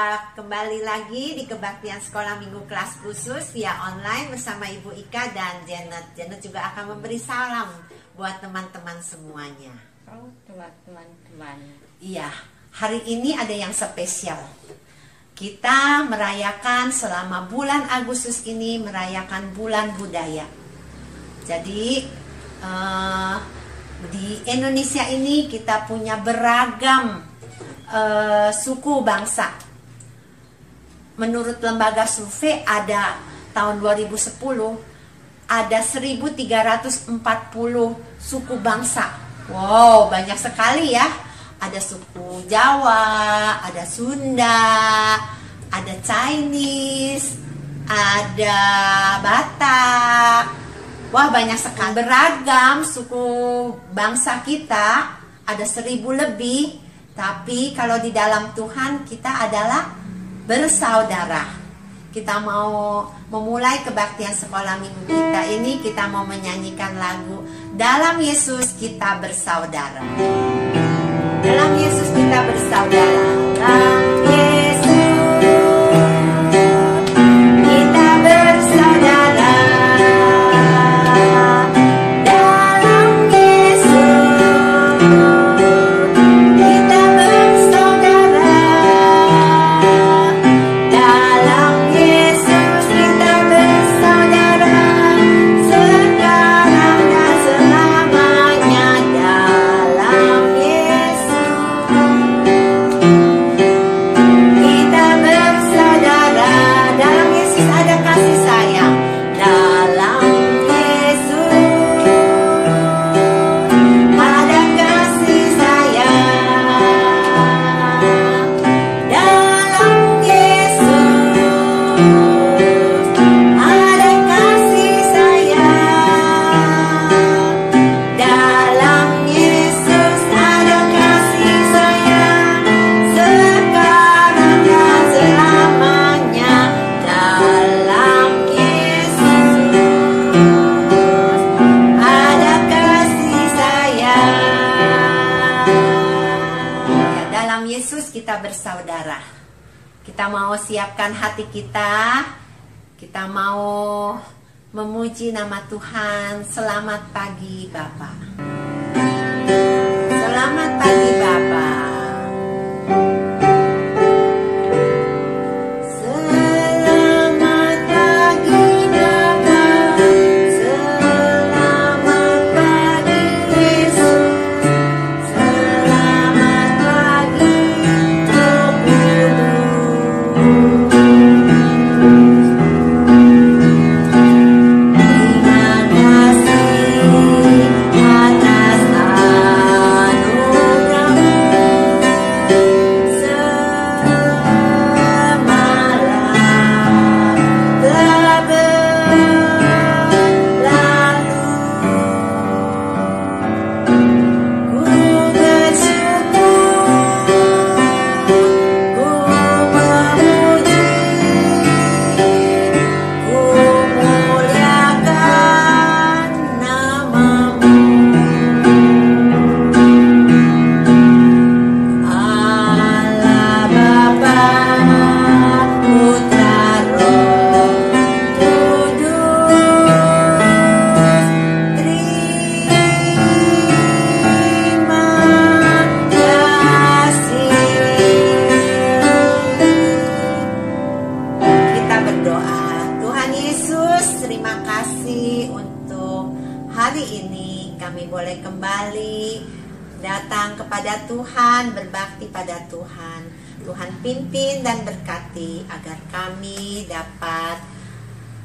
kembali lagi di kebaktian sekolah minggu kelas khusus via online bersama Ibu Ika dan Janet. Janet juga akan memberi salam buat teman-teman semuanya. Oh, teman-teman. Iya, hari ini ada yang spesial. Kita merayakan selama bulan Agustus ini merayakan bulan budaya. Jadi di Indonesia ini kita punya beragam suku bangsa. Menurut lembaga survei ada tahun 2010 ada 1340 suku bangsa. Wow, banyak sekali ya. Ada suku Jawa, ada Sunda, ada Chinese, ada Batak. Wah, banyak sekali. Beragam suku bangsa kita, ada 1000 lebih. Tapi kalau di dalam Tuhan kita adalah bersaudara. Kita mau memulai kebaktian sekolah minggu kita ini, kita mau menyanyikan lagu Dalam Yesus Kita Bersaudara. Dalam Yesus kita bersaudara. Dalam Yesus kita bersaudara. Dalam Yesus kita bersaudara. Dalam Yesus kita bersaudara. Sekarang dan selamanya. Dalam Yesus kita bersaudara. Dalam Yesus ada kasih sayang. Dalam Yesus ada kasih sayang. Dalam Yesus ada kasih sayang. Dalam Yesus ada kasih sayang. Sekarang dan selamanya. Dalam Yesus ada kasih sayang. Ya, dalam Yesus kita bersaudara. Kita mau siapkan hati kita. Kita mau memuji nama Tuhan. Selamat pagi Bapak. Selamat pagi Bapak. Selamat pagi Bapak. Selamat pagi Yesus. Selamat pagi Roh Kudus. Terima kasih atas anugerah-Mu semalam telah berlalu. Ku bersyukur, ku memuji, ku muliakan nama-Mu. Allah Bapa, Putra, Roh Kudus. Terima kasih. Kita berdoa. Tuhan Yesus, terima kasih untuk hari ini kami boleh kembali datang kepada Tuhan, berbakti pada Tuhan. Tuhan pimpin dan berkati agar kami dapat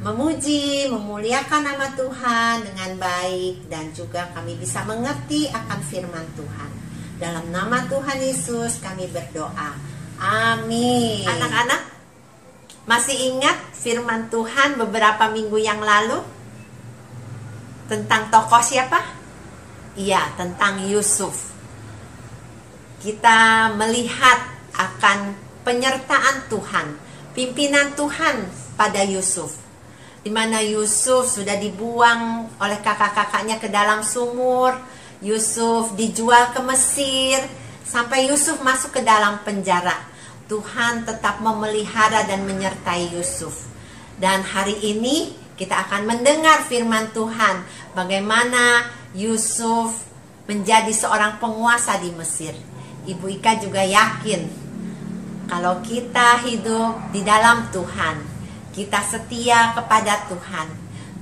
memuji, memuliakan nama Tuhan dengan baik, dan juga kami bisa mengerti akan firman Tuhan. Dalam nama Tuhan Yesus kami berdoa. Amin. Anak-anak, masih ingat firman Tuhan beberapa minggu yang lalu? Tentang tokoh siapa? Iya, tentang Yusuf. Kita melihat akan penyertaan Tuhan, pimpinan Tuhan pada Yusuf. Di mana Yusuf sudah dibuang oleh kakak-kakaknya ke dalam sumur. Yusuf dijual ke Mesir. Sampai Yusuf masuk ke dalam penjara. Tuhan tetap memelihara dan menyertai Yusuf. Dan hari ini kita akan mendengar firman Tuhan, bagaimana Yusuf menjadi seorang penguasa di Mesir. Ibu Ika juga yakin kalau kita hidup di dalam Tuhan, kita setia kepada Tuhan,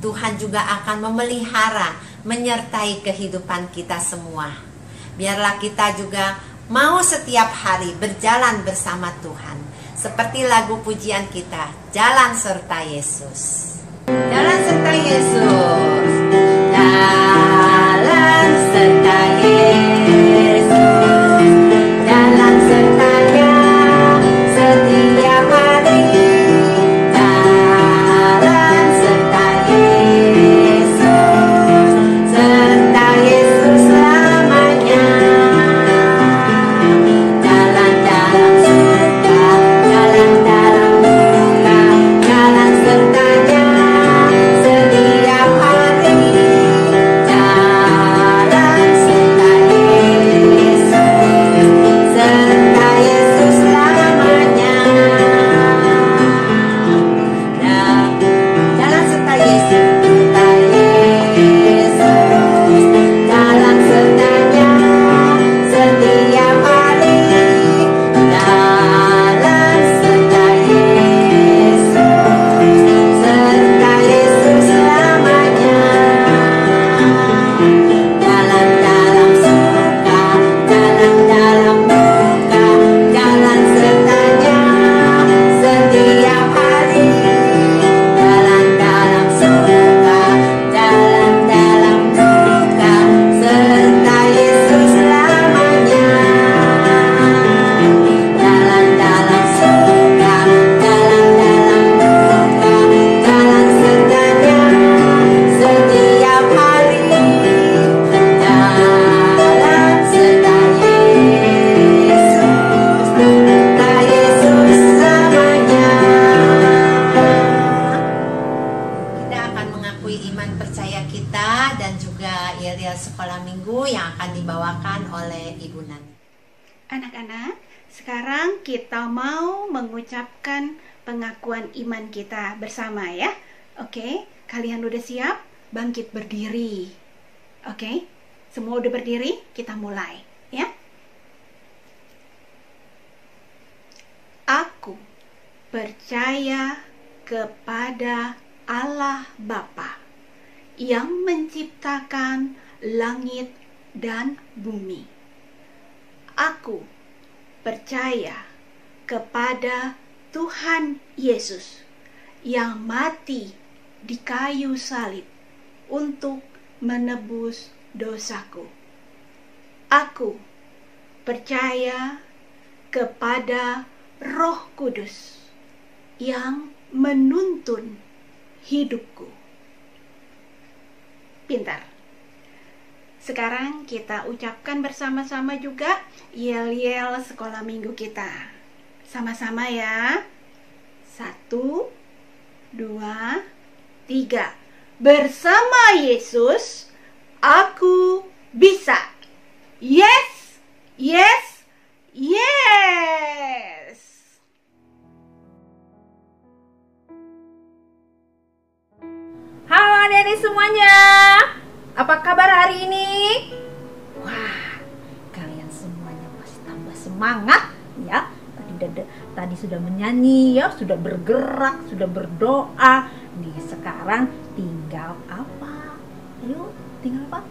Tuhan juga akan memelihara, menyertai kehidupan kita semua. Biarlah kita juga mau setiap hari berjalan bersama Tuhan. Seperti lagu pujian kita, Jalan Serta Yesus. Jalan serta Yesus. Jalan serta Yesus. Jalan sertanya setiap hari. Jalan serta Yesus. Serta Yesus selamanya. Jalan dalam suka, jalan dalam duka, jalan sertanya setiap hari. Jalan serta Yesus, serta Yesus selamanya. Jalan serta Yesus, serta Yesus, jalan sertanya setiap hari. Jalan serta Yesus, serta Yesus selamanya. Jalan dalam suka, jalan dalam duka, jalan sertanya setiap hari. Jalan dalam suka, jalan dalam duka, serta Yesus selamanya. Jalan dalam suka, jalan dalam duka, jalan sertanya setiap hari. Jalan serta Yesus selamanya. Kita akan mengakui iman percaya kita dan juga yel-yel sekolah minggu yang akan dibawakan oleh Ibu Nani. Anak-anak, sekarang kita mau mengucapkan pengakuan iman kita bersama ya. Oke, kalian udah siap? Bangkit berdiri. Oke, semua udah berdiri? Kita mulai ya. Aku percaya kepada Allah Bapa yang menciptakan langit dan bumi. Aku percaya kepada Tuhan Yesus yang mati di kayu salib untuk menebus dosaku. Aku percaya kepada Roh Kudus yang menuntun hidupku. Pintar. Sekarang kita ucapkan bersama-sama juga yel-yel sekolah minggu kita. Sama-sama ya. 1, 2, 3. Bersama Yesus, aku bisa. Yes, yes, yes. Halo adik-adik semuanya, apa kabar hari ini? Wah, kalian semuanya pasti tambah semangat ya. Tadi sudah menyanyi ya, sudah bergerak, sudah berdoa. Nih sekarang tinggal apa? Ayo, tinggal apa?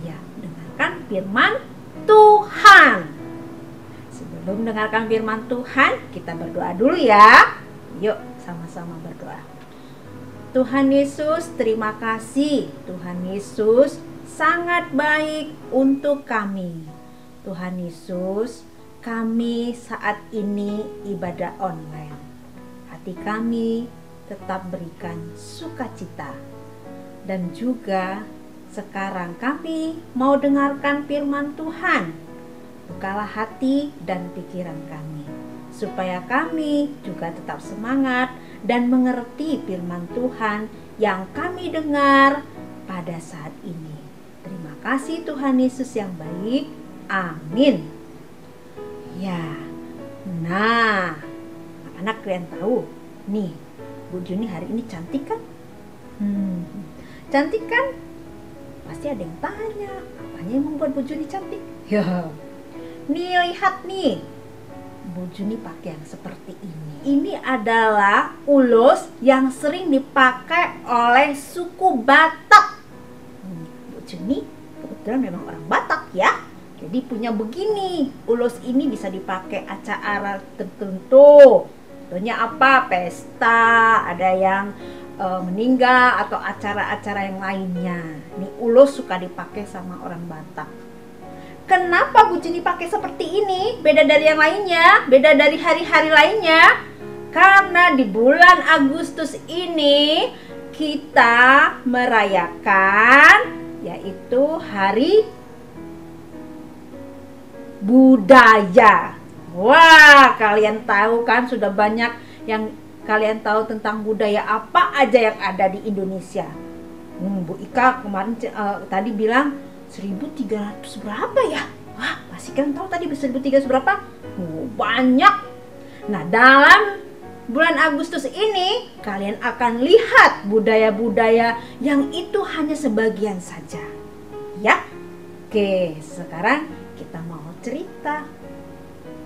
Ya, dengarkan firman Tuhan. Sebelum mendengarkan firman Tuhan, kita berdoa dulu ya. Yuk, sama-sama berdoa. Tuhan Yesus, terima kasih. Tuhan Yesus sangat baik untuk kami. Tuhan Yesus, kami saat ini ibadah online. Hati kami tetap berikan sukacita. Dan juga sekarang kami mau dengarkan firman Tuhan. Bukalah hati dan pikiran kami, supaya kami juga tetap semangat dan mengerti firman Tuhan yang kami dengar pada saat ini. Terima kasih Tuhan Yesus yang baik. Amin. Ya, Nah, anak-anak kalian tahu, nih, Bu Juni hari ini cantik kan? Cantik kan? Pasti ada yang tanya, apanya yang membuat Bu Juni cantik? Ya, nih lihat nih, Bu Juni pakai yang seperti ini. Ini adalah ulos yang sering dipakai oleh suku Batak. Bu Juni kebetulan memang orang Batak ya. Jadi punya begini, ulos ini bisa dipakai acara tertentu. Contohnya apa? Pesta, ada yang meninggal atau acara-acara yang lainnya. Ini ulos suka dipakai sama orang Batak. Kenapa Bu Juni pakai seperti ini? Beda dari yang lainnya, beda dari hari-hari lainnya. Karena di bulan Agustus ini kita merayakan yaitu Hari Budaya. Wah, kalian tahu kan, sudah banyak yang kalian tahu tentang budaya apa aja yang ada di Indonesia. Bu Ika kemarin tadi bilang 1300 berapa ya? Wah, pasti kalian tahu tadi 1300 berapa? Banyak. Nah, dalam bulan Agustus ini kalian akan lihat budaya-budaya yang itu hanya sebagian saja. Ya. Oke, sekarang kita mau cerita.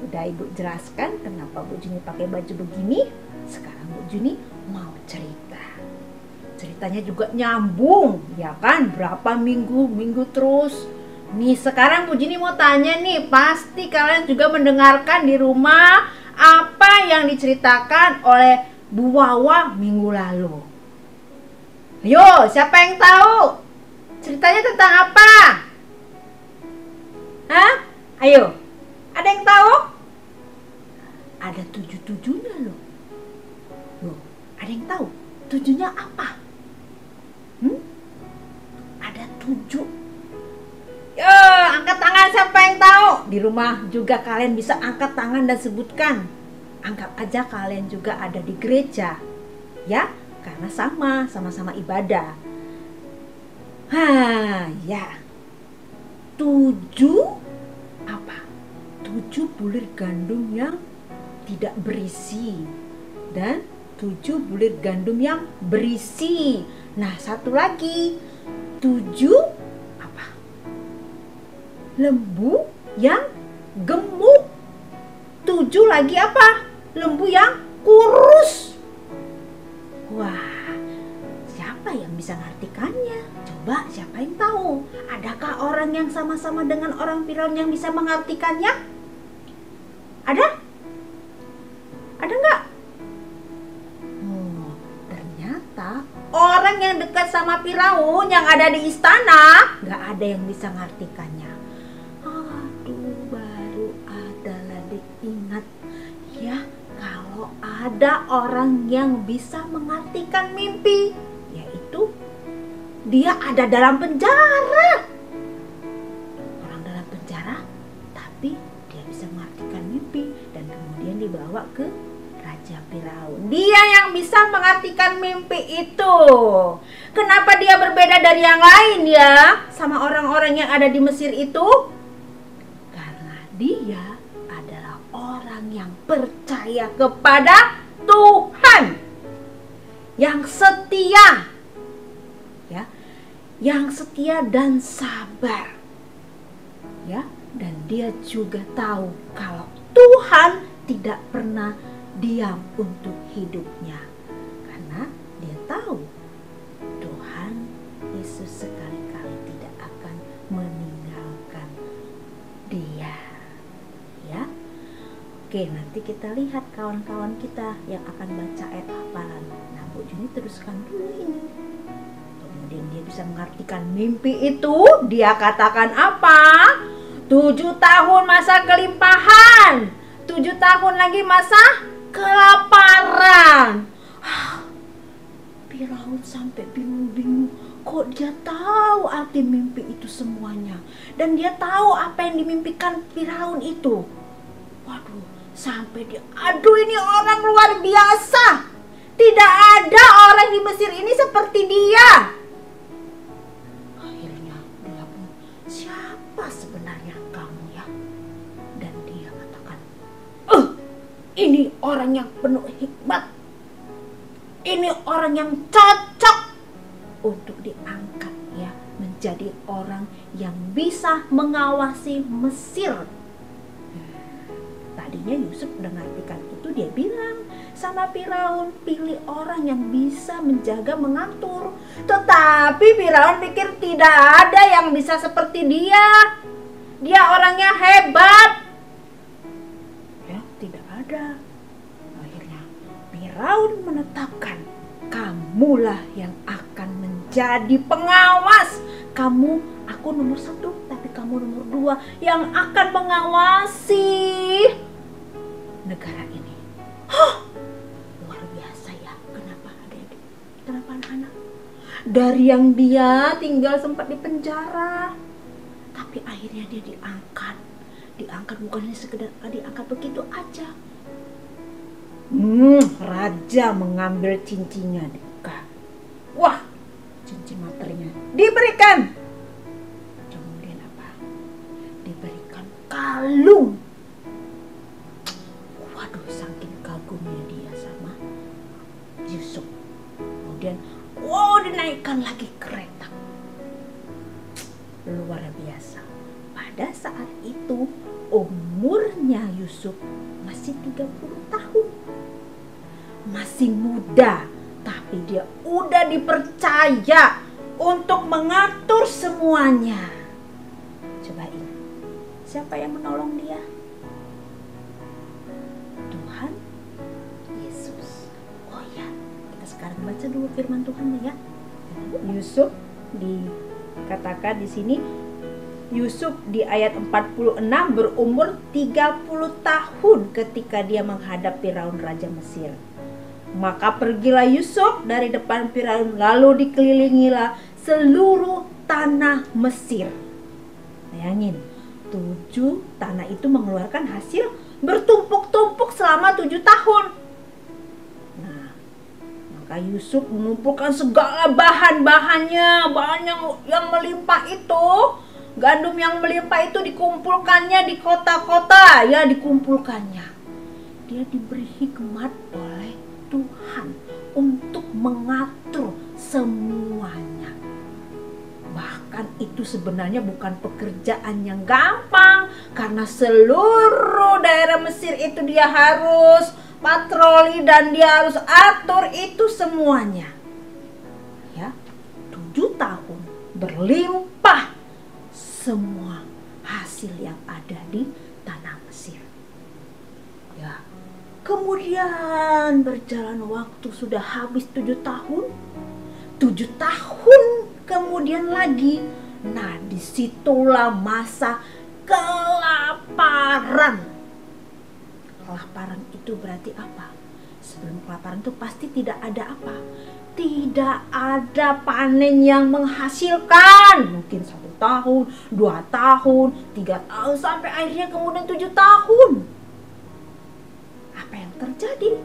Udah Ibu jelaskan kenapa Bu Juni pakai baju begini. Sekarang Bu Juni mau cerita. Ceritanya juga nyambung, ya kan? Berapa minggu terus. Nih sekarang Bu Juni mau tanya nih, pasti kalian juga mendengarkan di rumah apa yang diceritakan oleh Bu Wawa minggu lalu. Ayo, siapa yang tahu? Ceritanya tentang apa? Hah? Ayo, ada yang tahu? Ada 7-7-nya loh. Loh, ada yang tahu? 7-nya apa? Ada 7. Yo, angkat tangan siapa yang tahu? Di rumah juga kalian bisa angkat tangan dan sebutkan. Anggap aja kalian juga ada di gereja. Ya, karena sama-sama ibadah. Ya. 7 apa? 7 bulir gandum yang tidak berisi dan 7 bulir gandum yang berisi. Nah, satu lagi, 7 apa? Lembu yang gemuk. 7 lagi apa? Lembu yang kurus. Wah, siapa yang bisa mengartikannya? Coba siapa yang tahu? Adakah orang yang sama-sama dengan orang Firaun yang bisa mengartikannya? Ada? Ada nggak? Oh, ternyata orang yang dekat sama Firaun yang ada di istana nggak ada yang bisa mengartikannya. Aduh, baru ada lagi ingat ya, kalau ada orang yang bisa mengartikan mimpi, yaitu dia ada dalam penjara. Orang dalam penjara, tapi dia bisa mengartikan mimpi dan kemudian dibawa ke Raja Firaun. Dia yang bisa mengartikan mimpi itu. Kenapa dia berbeda dari yang lain ya, sama orang-orang yang ada di Mesir itu? Karena dia adalah orang yang percaya kepada Tuhan, yang setia. Yang setia dan sabar, ya, dan dia juga tahu kalau Tuhan tidak pernah diam untuk hidupnya, karena dia tahu Tuhan Yesus sekali-kali tidak akan meninggalkan dia, ya. Oke, nanti kita lihat kawan-kawan kita yang akan baca ayat hafalan. Nah, Bu Juni teruskan dulu ini. Kemudian dia bisa mengartikan mimpi itu. Dia katakan apa? 7 tahun masa kelimpahan, 7 tahun lagi masa kelaparan. Firaun sampai bingung-bingung. Kok dia tahu arti mimpi itu semuanya? Dan dia tahu apa yang dimimpikan Firaun itu. Waduh, sampai dia, aduh ini orang luar biasa. Tidak ada orang di Mesir ini seperti dia. Siapa sebenarnya kamu ya? Dan dia katakan, ini orang yang penuh hikmat, ini orang yang cocok untuk diangkat ya menjadi orang yang bisa mengawasi Mesir. Tadinya Yusuf mendengarkan itu, dia bilang sama Firaun, pilih orang yang bisa menjaga, mengatur. Tetapi Firaun pikir tidak ada yang bisa seperti dia. Dia orangnya hebat. Ya, tidak ada. Akhirnya Firaun menetapkan, kamulah yang akan menjadi pengawas. Aku nomor 1, tapi kamu nomor 2 yang akan mengawasi negara ini. Luar biasa ya. Kenapa adik-adik? Kenapa anak-anak? Dari yang dia tinggal sempat di penjara, tapi akhirnya dia diangkat. Diangkat bukan hanya sekedar diangkat begitu aja. Raja mengambil cincinnya. Wah, cincin materinya diberikan. Kemudian apa? Diberikan kalung. Waduh, saking kagumnya dia sama Yusuf. Kemudian, dinaikkan lagi kereta. Luar biasa. Pada saat itu umurnya Yusuf masih 30 tahun. Masih muda, tapi dia udah dipercaya untuk mengatur semuanya. Coba ingat, siapa yang menolong dia? Tuhan Yesus. Oh ya, kita sekarang baca dulu firman Tuhan ya. Yusuf dikatakan di sini, Yusuf di ayat 46 berumur 30 tahun ketika dia menghadap Firaun Raja Mesir. Maka pergilah Yusuf dari depan Firaun, lalu dikelilingilah seluruh tanah Mesir. Bayangin, 7 tanah itu mengeluarkan hasil bertumpuk-tumpuk selama 7 tahun. Nah, maka Yusuf mengumpulkan segala bahan-bahannya, banyak yang melimpah itu. Gandum yang melimpah itu dikumpulkannya di kota-kota, ya dikumpulkannya. Dia diberi hikmat oleh Tuhan untuk mengatur semuanya. Bahkan itu sebenarnya bukan pekerjaan yang gampang, karena seluruh daerah Mesir itu dia harus patroli dan dia harus atur itu semuanya. Ya, 7 tahun berlimpah semua hasil yang ada di tanah Mesir. Ya. Kemudian berjalan waktu, sudah habis 7 tahun. 7 tahun kemudian lagi. Nah, disitulah masa kelaparan. Kelaparan itu berarti apa? Sebelum kelaparan itu pasti tidak ada apa? Tidak ada panen yang menghasilkan. Mungkin 1 tahun, 2 tahun, 3 tahun, sampai akhirnya kemudian 7 tahun. Apa yang terjadi?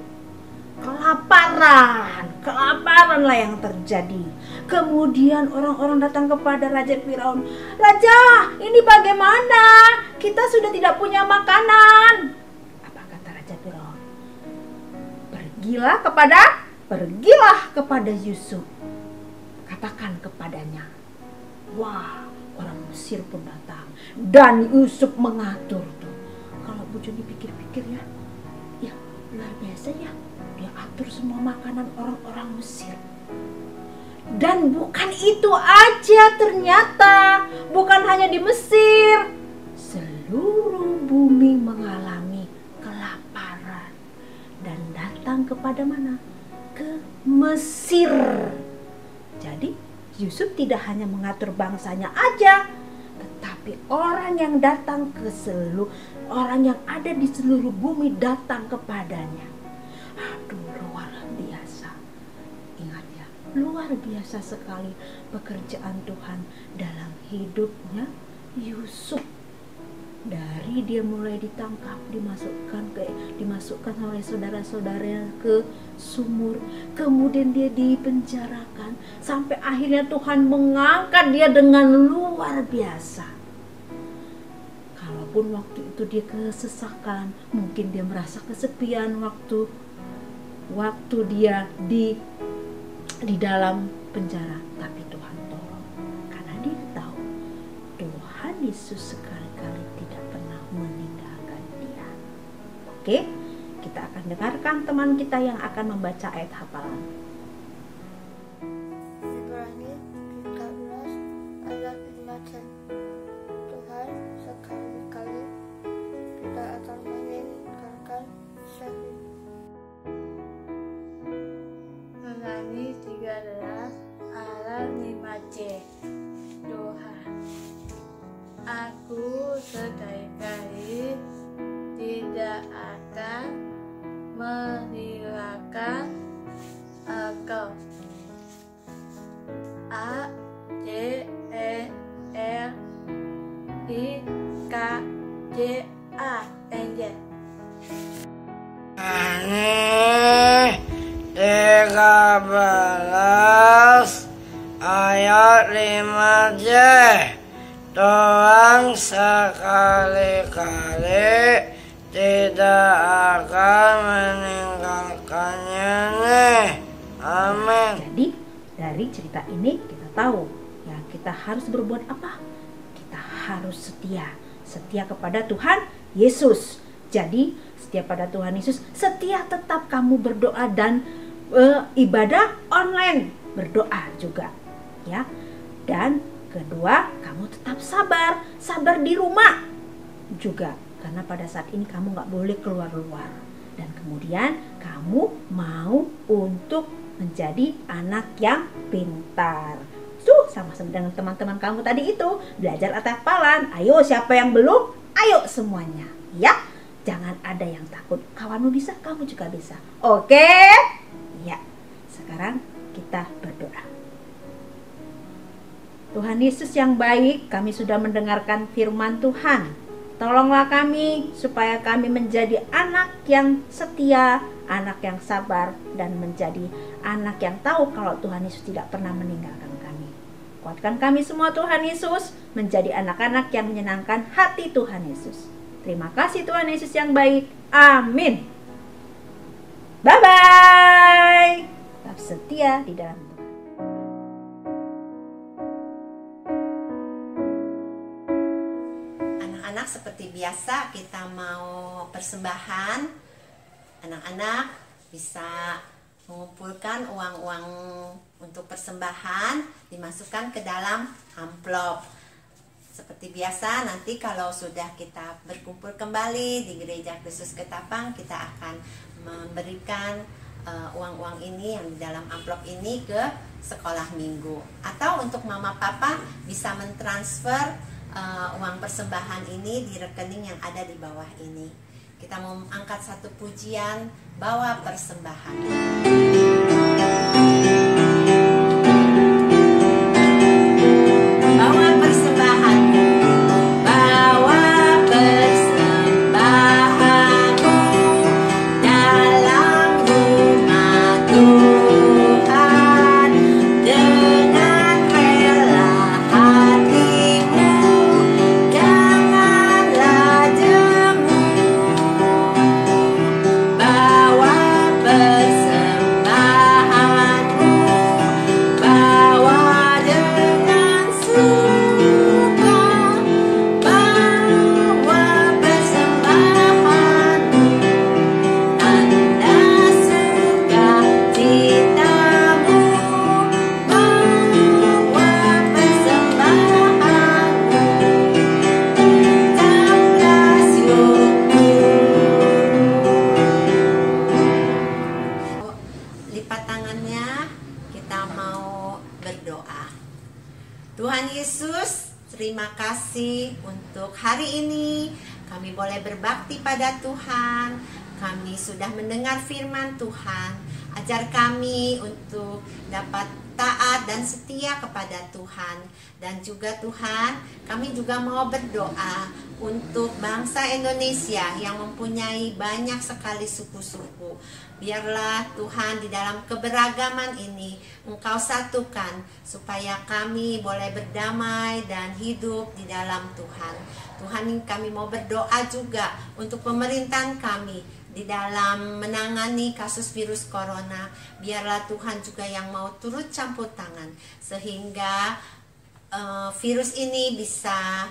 Kelaparanlah yang terjadi. Kemudian orang-orang datang kepada Raja Firaun. Raja, ini bagaimana? Kita sudah tidak punya makanan. Apa kata Raja Firaun? Pergilah kepada Yusuf. Katakan kepadanya. Wah, orang Mesir pun datang. Dan Yusuf mengatur tuh. Kalau Bu Joni pikir-pikir ya, luar biasa ya, dia atur semua makanan orang-orang Mesir. Dan bukan itu aja ternyata, bukan hanya di Mesir, seluruh bumi mengalami kelaparan dan datang kepada mana? Ke Mesir. Jadi Yusuf tidak hanya mengatur bangsanya aja, tetapi orang yang datang ke orang yang ada di seluruh bumi datang kepadanya. Aduh, luar biasa. Ingat ya, luar biasa sekali pekerjaan Tuhan dalam hidupnya Yusuf. Dari dia mulai ditangkap, dimasukkan oleh saudara-saudaranya ke sumur, kemudian dia dipenjarakan, sampai akhirnya Tuhan mengangkat dia dengan luar biasa. Kalau walaupun waktu itu dia kesesakan, mungkin dia merasa kesepian waktu dia di dalam penjara, tapi Tuhan tolong karena dia tahu Tuhan Yesus sekali-kali tidak pernah meninggalkan dia. Oke, kita akan dengarkan teman kita yang akan membaca ayat hafalan. Ibrani 13 ayat 5. Tuhan sekali-kali tidak akan meninggalkan syahid. Ibrani 13 ayat 5c. Tuhan, aku sekali-kali tidak akan meninggalkan Engkau. A D E R I K J A N J. Ibrani 13 ayat 5c. Tuhan sekali-kali tidak akan meninggalkannya nih. Amin. Jadi dari cerita ini kita tahu ya, kita harus berbuat apa? Kita harus setia kepada Tuhan Yesus. Jadi setia pada Tuhan Yesus, setia tetap kamu berdoa dan ibadah online, berdoa juga ya. Dan kedua, kamu tetap sabar di rumah juga, karena pada saat ini kamu gak boleh keluar-luar. Dan kemudian kamu mau untuk menjadi anak yang pintar. Sama-sama dengan teman-teman kamu tadi itu, belajar hafalan. Ayo, siapa yang belum? Ayo semuanya ya. Jangan ada yang takut. Kawanmu bisa, kamu juga bisa. Oke? Ya. Sekarang kita berdoa. Tuhan Yesus yang baik, kami sudah mendengarkan firman Tuhan. Tolonglah kami supaya kami menjadi anak yang setia, anak yang sabar, dan menjadi anak yang tahu kalau Tuhan Yesus tidak pernah meninggalkan kami. Kuatkan kami semua Tuhan Yesus, menjadi anak-anak yang menyenangkan hati Tuhan Yesus. Terima kasih Tuhan Yesus yang baik. Amin. Bye-bye. Tetap setia di dalam Tuhan. Anak-anak, seperti biasa kita mau persembahan. Anak-anak bisa mengumpulkan uang-uang untuk persembahan, dimasukkan ke dalam amplop. Seperti biasa, nanti kalau sudah kita berkumpul kembali di Gereja Kristus Ketapang, kita akan memberikan uang-uang ini yang di dalam amplop ini ke sekolah minggu. Atau untuk mama papa bisa mentransfer uang persembahan ini di rekening yang ada di bawah ini. Kita mau angkat satu pujian, bawa persembahan. Bawa persembahan. Bawa persembahanmu dalam rumah Tuhan dengan rela hatimu, janganlah jemu. Bawa persembahanmu, bawa dengan suka. Bawa persembahanmu, tanda sukacitamu. Bawa persembahanmu, ucaplah syukur. Lipat tangannya, kita mau berdoa. Tuhan Yesus, terima kasih untuk hari ini kami boleh berbakti pada Tuhan. Kami sudah mendengar firman Tuhan. Ajar kami untuk dapat taat dan setia kepada Tuhan. Dan juga Tuhan, kami juga mau berdoa untuk bangsa Indonesia yang mempunyai banyak sekali suku-suku. Biarlah Tuhan di dalam keberagaman ini Engkau satukan supaya kami boleh berdamai dan hidup di dalam Tuhan. Tuhan, kami mau berdoa juga untuk pemerintahan kami di dalam menangani kasus virus corona. Biarlah Tuhan juga yang mau turut campur tangan sehingga virus ini bisa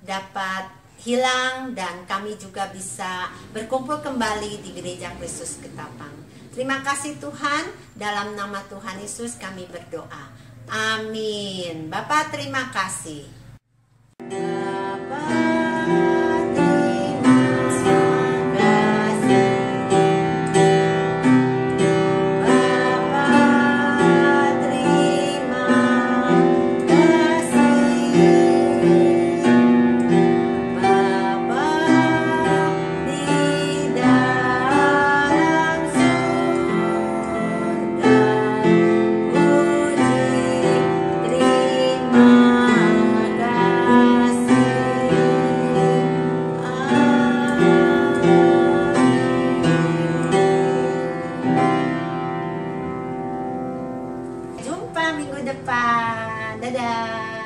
dapat hilang dan kami juga bisa berkumpul kembali di Gereja Kristus Ketapang. Terima kasih Tuhan, dalam nama Tuhan Yesus kami berdoa. Amin. Bapak terima kasih. Jumpa minggu depan. Dadah.